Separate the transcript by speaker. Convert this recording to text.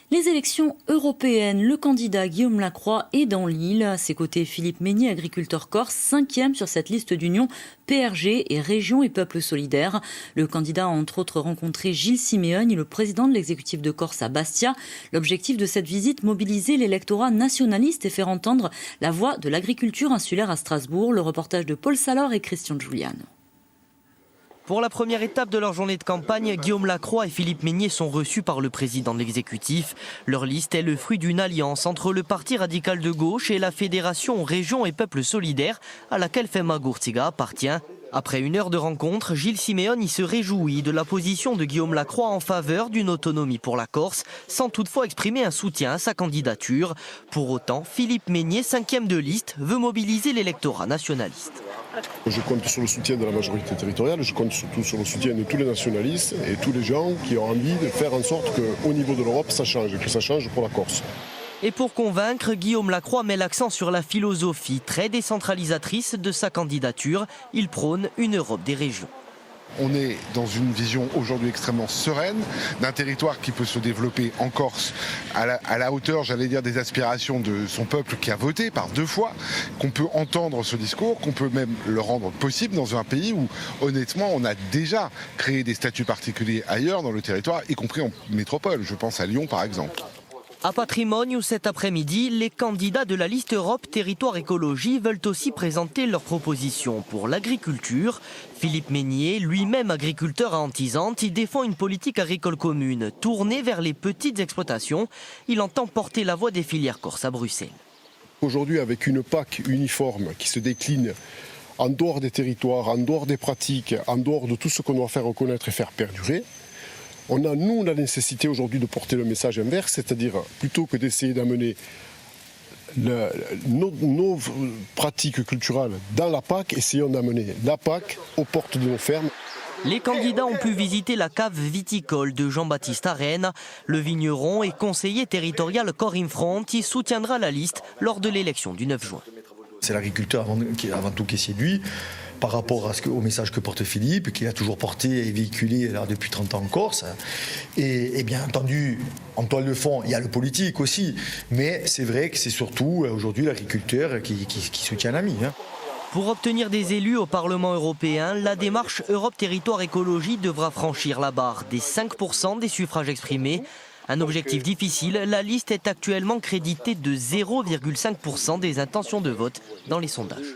Speaker 1: Les élections européennes, le candidat Guillaume Lacroix est dans l'île. À ses côtés, Philippe Meignet, agriculteur corse, 5e sur cette liste d'union PRG et Région et Peuples Solidaires. Le candidat a entre autres rencontré Gilles Simeoni, le président de l'exécutif de Corse à Bastia. L'objectif de cette visite, mobiliser l'électorat nationaliste et faire entendre la voix de l'agriculture insulaire à Strasbourg. Le reportage de Paul Salor et Christian Giuliano.
Speaker 2: Pour la première étape de leur journée de campagne, Guillaume Lacroix et Philippe Meignet sont reçus par le président de l'exécutif. Leur liste est le fruit d'une alliance entre le Parti radical de gauche et la Fédération Région et Peuples Solidaires, à laquelle Fema Gurtiga appartient. Après une heure de rencontre, Gilles Simeoni se réjouit de la position de Guillaume Lacroix en faveur d'une autonomie pour la Corse, sans toutefois exprimer un soutien à sa candidature. Pour autant, Philippe Meignet, 5e de liste, veut mobiliser l'électorat nationaliste.
Speaker 3: Je compte sur le soutien de la majorité territoriale, je compte surtout sur le soutien de tous les nationalistes et tous les gens qui ont envie de faire en sorte qu'au niveau de l'Europe, ça change et que ça change pour la Corse.
Speaker 2: Et pour convaincre, Guillaume Lacroix met l'accent sur la philosophie très décentralisatrice de sa candidature. Il prône une Europe des régions.
Speaker 4: On est dans une vision aujourd'hui extrêmement sereine d'un territoire qui peut se développer en Corse à la hauteur, j'allais dire, des aspirations de son peuple qui a voté par 2 fois, qu'on peut entendre ce discours, qu'on peut même le rendre possible dans un pays où, honnêtement, on a déjà créé des statuts particuliers ailleurs dans le territoire, y compris en métropole. Je pense à Lyon, par exemple.
Speaker 2: À Patrimonio, cet après-midi, les candidats de la liste Europe Territoire Écologie veulent aussi présenter leurs propositions pour l'agriculture. Philippe Meignet, lui-même agriculteur à Antisante, y défend une politique agricole commune tournée vers les petites exploitations. Il entend porter la voix des filières corses à Bruxelles.
Speaker 3: Aujourd'hui, avec une PAC uniforme qui se décline en dehors des territoires, en dehors des pratiques, en dehors de tout ce qu'on doit faire reconnaître et faire perdurer, on a, nous, la nécessité aujourd'hui de porter le message inverse, c'est-à-dire plutôt que d'essayer d'amener nos pratiques culturelles dans la PAC, essayons d'amener la PAC aux portes de nos fermes.
Speaker 2: Les candidats ont pu visiter la cave viticole de Jean-Baptiste Arène. Le vigneron et conseiller territorial Corinne Fronti soutiendra la liste lors de l'élection du 9 juin.
Speaker 5: C'est l'agriculteur avant tout qui est séduit par rapport au message que porte Philippe, qu'il a toujours porté et véhiculé là, depuis 30 ans en Corse. Et bien entendu, en toile de fond, il y a le politique aussi. Mais c'est vrai que c'est surtout aujourd'hui l'agriculteur qui soutient l'ami.
Speaker 2: Pour obtenir des élus au Parlement européen, la démarche Europe Territoire Écologie devra franchir la barre des 5% des suffrages exprimés. Un objectif difficile, la liste est actuellement créditée de 0,5% des intentions de vote dans les sondages.